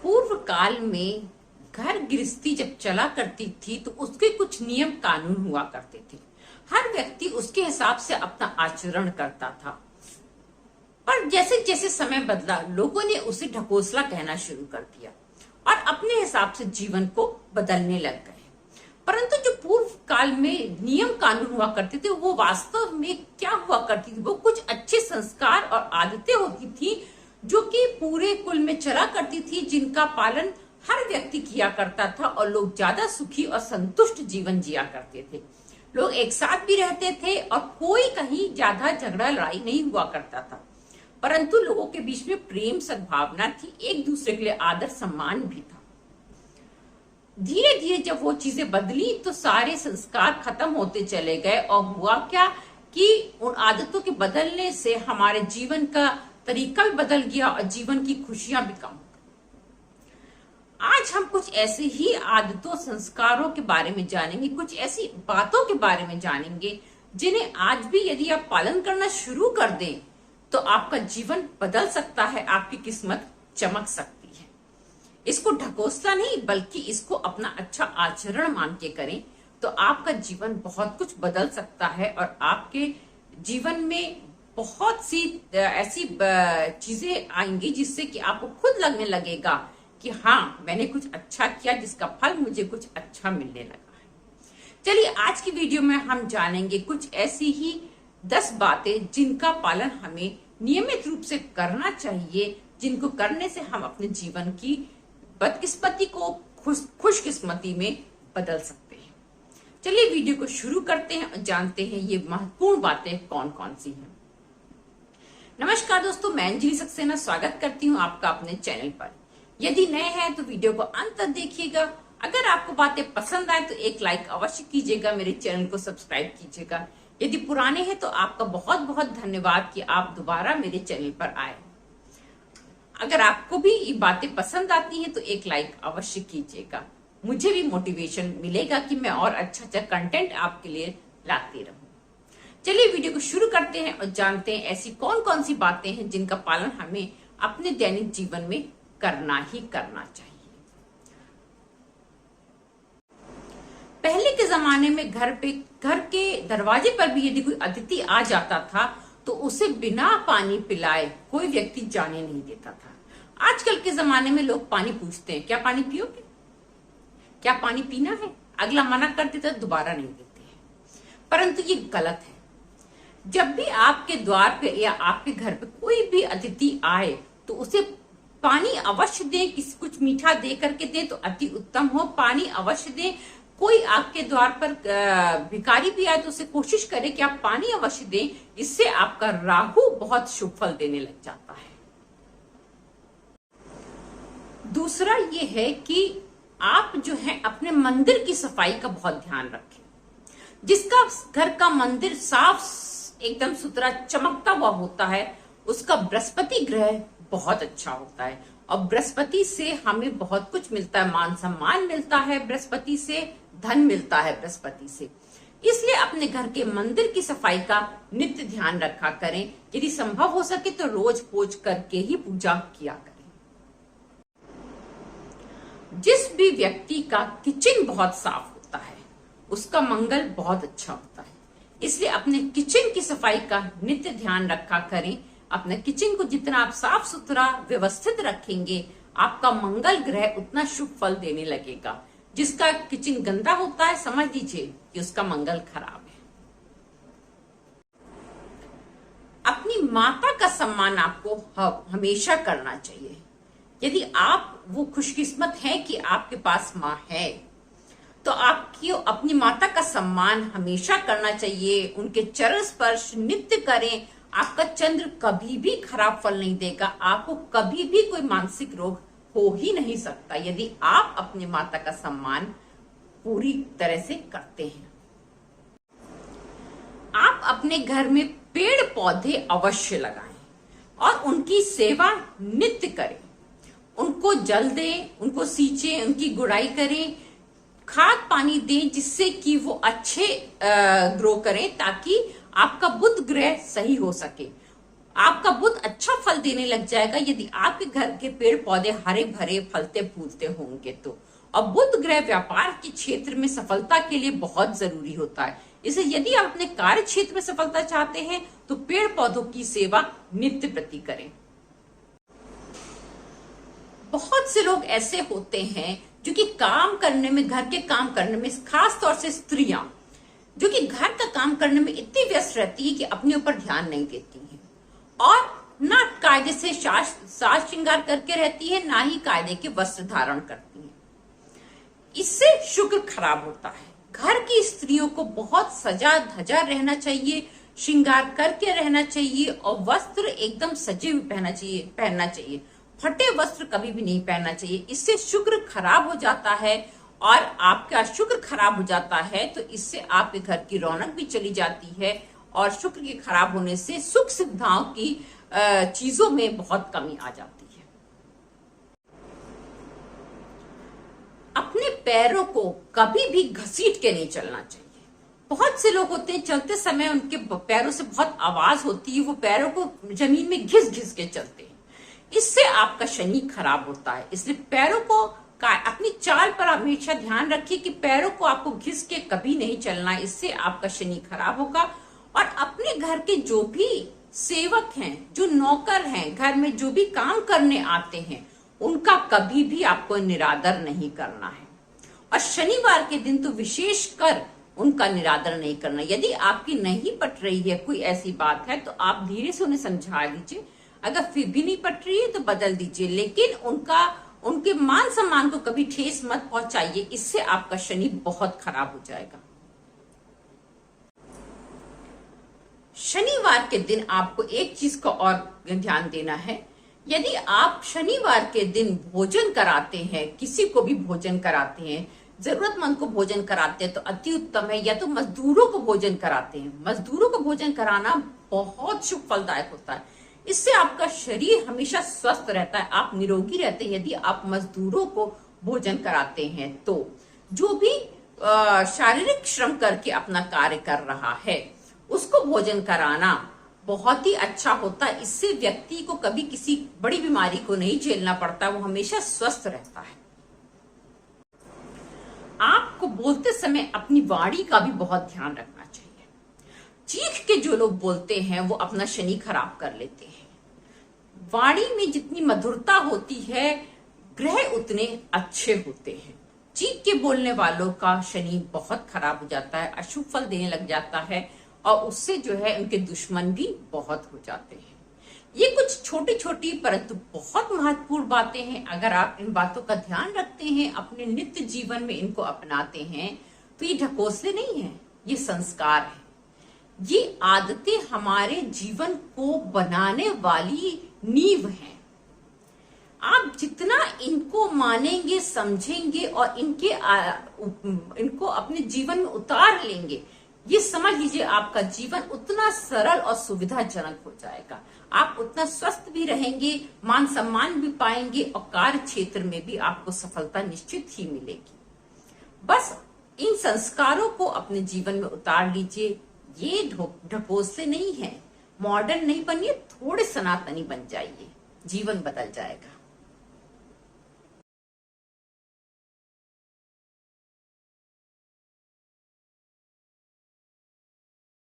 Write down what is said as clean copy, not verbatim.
पूर्व काल में घर गृहस्थी जब चला करती थी तो उसके कुछ नियम कानून हुआ करते थे। हर व्यक्ति उसके हिसाब से अपना आचरण करता था, पर जैसे जैसे समय बदला लोगों ने उसे ढकोसला कहना शुरू कर दिया और अपने हिसाब से जीवन को बदलने लग गए। परंतु जो पूर्व काल में नियम कानून हुआ करते थे वो वास्तव में क्या हुआ करती थी, वो कुछ अच्छे संस्कार और आदतें होती थी जो कि पूरे कुल में चला करती थी, जिनका पालन हर व्यक्ति किया करता था और लोग ज्यादा सुखी और संतुष्ट जीवन जिया करते थे। लोग एक साथ भी रहते थे और कोई कहीं ज्यादा झगड़ा लड़ाई नहीं हुआ करता था, परंतु लोगों के बीच में प्रेम सद्भावना थी, एक दूसरे के लिए आदर सम्मान भी था। धीरे धीरे जब वो चीजें बदली तो सारे संस्कार खत्म होते चले गए और हुआ क्या कि उन आदतों के बदलने से हमारे जीवन का तरीका भी बदल गया और जीवन की खुशियां भी कम हो गई। आज हम कुछ ऐसे ही आदतों संस्कारों के बारे में जानेंगे, कुछ ऐसी बातों के बारे में जानेंगे जिन्हें आज भी यदि आप पालन करना शुरू कर दें तो आपका जीवन बदल सकता है, आपकी किस्मत चमक सकती है। इसको ढकोसला नहीं बल्कि इसको अपना अच्छा आचरण मान के करें तो आपका जीवन बहुत कुछ बदल सकता है और आपके जीवन में बहुत सी ऐसी चीजें आएंगी जिससे कि आपको खुद लगने लगेगा कि हाँ, मैंने कुछ अच्छा किया जिसका फल मुझे कुछ अच्छा मिलने लगा है। चलिए आज की वीडियो में हम जानेंगे कुछ ऐसी ही 10 बातें जिनका पालन हमें नियमित रूप से करना चाहिए, जिनको करने से हम अपने जीवन की बदकिस्मती को खुशकिस्मती में बदल सकते हैं। चलिए वीडियो को शुरू करते हैं और जानते हैं ये महत्वपूर्ण बातें कौन कौन सी हैं। नमस्कार दोस्तों, मैं अंजलि सक्सेना स्वागत करती हूँ आपका अपने चैनल पर। यदि नए हैं तो वीडियो को अंत तक देखिएगा। अगर आपको बातें पसंद आए तो एक लाइक अवश्य कीजिएगा, मेरे चैनल को सब्सक्राइब कीजिएगा। यदि पुराने हैं तो आपका बहुत बहुत धन्यवाद कि आप दोबारा मेरे चैनल पर आए। अगर आपको भी ये बातें पसंद आती हैं तो एक लाइक अवश्य कीजिएगा, मुझे भी मोटिवेशन मिलेगा कि मैं और अच्छा कंटेंट आपके लिए लाती रहूं। चलिए वीडियो को शुरू करते हैं और जानते हैं ऐसी कौन कौन सी बातें हैं जिनका पालन हमें अपने दैनिक जीवन में करना ही करना चाहिए। पहले के जमाने में घर के दरवाजे पर भी यदि कोई अतिथि आ जाता था तो उसे बिना पानी पिलाए कोई व्यक्ति जाने नहीं देता था। आजकल के जमाने में लोग पानी पूछते हैं, क्या पानी पियोगे, क्या पानी पीना है? अगला मना कर देता है, दोबारा नहीं देते हैं। परंतु ये गलत है। जब भी आपके द्वार पे या आपके घर पे कोई भी अतिथि आए तो उसे पानी अवश्य दें, किसी कुछ मीठा दे करके दें तो अति उत्तम हो। पानी अवश्य दें। कोई आपके द्वार पर भिखारी भी आए तो उसे कोशिश करें कि आप पानी अवश्य दें, इससे आपका राहु बहुत शुभ फल देने लग जाता है। दूसरा ये है कि आप जो है अपने मंदिर की सफाई का बहुत ध्यान रखें। जिसका घर का मंदिर साफ एकदम सुथरा चमकता हुआ होता है उसका बृहस्पति ग्रह बहुत अच्छा होता है और बृहस्पति से हमें बहुत कुछ मिलता है, मान सम्मान मिलता है, बृहस्पति से धन मिलता है, बृहस्पति से। इसलिए अपने घर के मंदिर की सफाई का नित्य ध्यान रखा करें। यदि संभव हो सके तो रोज पोंछ करके ही पूजा किया करें। जिस भी व्यक्ति का किचन बहुत साफ होता है उसका मंगल बहुत अच्छा होता है, इसलिए अपने किचन की सफाई का नित्य ध्यान रखा करें। अपने किचन को जितना आप साफ सुथरा व्यवस्थित रखेंगे आपका मंगल ग्रह उतना शुभ फल देने लगेगा। जिसका किचन गंदा होता है समझ लीजिए कि उसका मंगल खराब है। अपनी माता का सम्मान आपको हमेशा करना चाहिए। यदि आप वो खुशकिस्मत हैं कि आपके पास माँ है तो आपकी अपनी माता का सम्मान हमेशा करना चाहिए। उनके चरण स्पर्श नित्य करें। आपका चंद्र कभी भी खराब फल नहीं देगा, आपको कभी भी कोई मानसिक रोग हो ही नहीं सकता यदि आप अपनी माता का सम्मान पूरी तरह से करते हैं। आप अपने घर में पेड़ पौधे अवश्य लगाएं और उनकी सेवा नित्य करें। उनको जल दें, उनको सींचें, उनकी गुड़ाई करें, खाद पानी दें जिससे कि वो अच्छे ग्रो करें ताकि आपका बुध ग्रह सही हो सके। आपका बुध अच्छा फल देने लग जाएगा यदि आपके घर के पेड़ पौधे हरे भरे फलते फूलते होंगे तो। और बुध ग्रह व्यापार के क्षेत्र में सफलता के लिए बहुत जरूरी होता है। इसलिए यदि आप अपने कार्य क्षेत्र में सफलता चाहते हैं तो पेड़ पौधों की सेवा नित्य प्रति करें। बहुत से लोग ऐसे होते हैं जो कि काम करने में, घर के काम करने में, खास तौर से स्त्रियां जो कि घर का काम करने में इतनी व्यस्त रहती है कि अपने ऊपर ध्यान नहीं देती हैं और ना कायदे से साज श्रृंगार करके रहती है, ना ही कायदे के वस्त्र धारण करती हैं। इससे शुक्र खराब होता है। घर की स्त्रियों को बहुत सजा धजा रहना चाहिए, श्रृंगार करके रहना चाहिए और वस्त्र एकदम सजे हुए पहनना चाहिए। फटे वस्त्र कभी भी नहीं पहनना चाहिए। इससे शुक्र खराब हो जाता है और आपका शुक्र खराब हो जाता है तो इससे आपके घर की रौनक भी चली जाती है और शुक्र के खराब होने से सुख सुविधाओं की चीजों में बहुत कमी आ जाती है। अपने पैरों को कभी भी घसीट के नहीं चलना चाहिए। बहुत से लोग होते हैं चलते समय उनके पैरों से बहुत आवाज होती है, वो पैरों को जमीन में घिस घिस के चलते हैं। इससे आपका शनि खराब होता है। इसलिए पैरों को अपनी चाल पर हमेशा ध्यान रखिए कि पैरों को आपको घिस के कभी नहीं चलना, इससे आपका शनि खराब होगा। और अपने घर के जो भी सेवक हैं, जो नौकर हैं, घर में जो भी काम करने आते हैं, उनका कभी भी आपको निरादर नहीं करना है। और शनिवार के दिन तो विशेषकर उनका निरादर नहीं करना। यदि आपकी नहीं पट रही है कोई ऐसी बात है तो आप धीरे से उन्हें समझा दीजिए। अगर फिर भी नहीं पट रही है तो बदल दीजिए, लेकिन उनके मान सम्मान को कभी ठेस मत पहुंचाइए। इससे आपका शनि बहुत खराब हो जाएगा। शनिवार के दिन आपको एक चीज का और ध्यान देना है। यदि आप शनिवार के दिन भोजन कराते हैं, किसी को भी भोजन कराते हैं, जरूरतमंद को भोजन कराते हैं तो अति उत्तम है। या तो मजदूरों को भोजन कराते हैं, मजदूरों को भोजन कराना बहुत शुभ फलदायक होता है। इससे आपका शरीर हमेशा स्वस्थ रहता है, आप निरोगी रहते हैं। यदि आप मजदूरों को भोजन कराते हैं तो जो भी शारीरिक श्रम करके अपना कार्य कर रहा है उसको भोजन कराना बहुत ही अच्छा होता है। इससे व्यक्ति को कभी किसी बड़ी बीमारी को नहीं झेलना पड़ता, वो हमेशा स्वस्थ रहता है। आपको बोलते समय अपनी वाणी का भी बहुत ध्यान रखना चाहिए। चीख के जो लोग बोलते हैं वो अपना शनि खराब कर लेते हैं। वाणी में जितनी मधुरता होती है ग्रह उतने अच्छे होते हैं। चीख के बोलने वालों का शनि बहुत खराब हो जाता है, अशुभ फल देने लग जाता है और उससे जो है उनके दुश्मन भी बहुत हो जाते हैं। ये कुछ छोटी छोटी परंतु बहुत महत्वपूर्ण बातें हैं। अगर आप इन बातों का ध्यान रखते हैं, अपने नित्य जीवन में इनको अपनाते हैं तो ये ढकोसले नहीं है, ये संस्कार है। ये आदतें हमारे जीवन को बनाने वाली नींव है। आप जितना इनको मानेंगे, समझेंगे और इनको अपने जीवन में उतार लेंगे, ये समझ लीजिए आपका जीवन उतना सरल और सुविधाजनक हो जाएगा। आप उतना स्वस्थ भी रहेंगे, मान सम्मान भी पाएंगे और कार्य क्षेत्र में भी आपको सफलता निश्चित ही मिलेगी। बस इन संस्कारों को अपने जीवन में उतार लीजिए। ये ढकोसले नहीं है, मॉडर्न नहीं बनिए, थोड़े सनातनी बन जाइए, जीवन बदल जाएगा।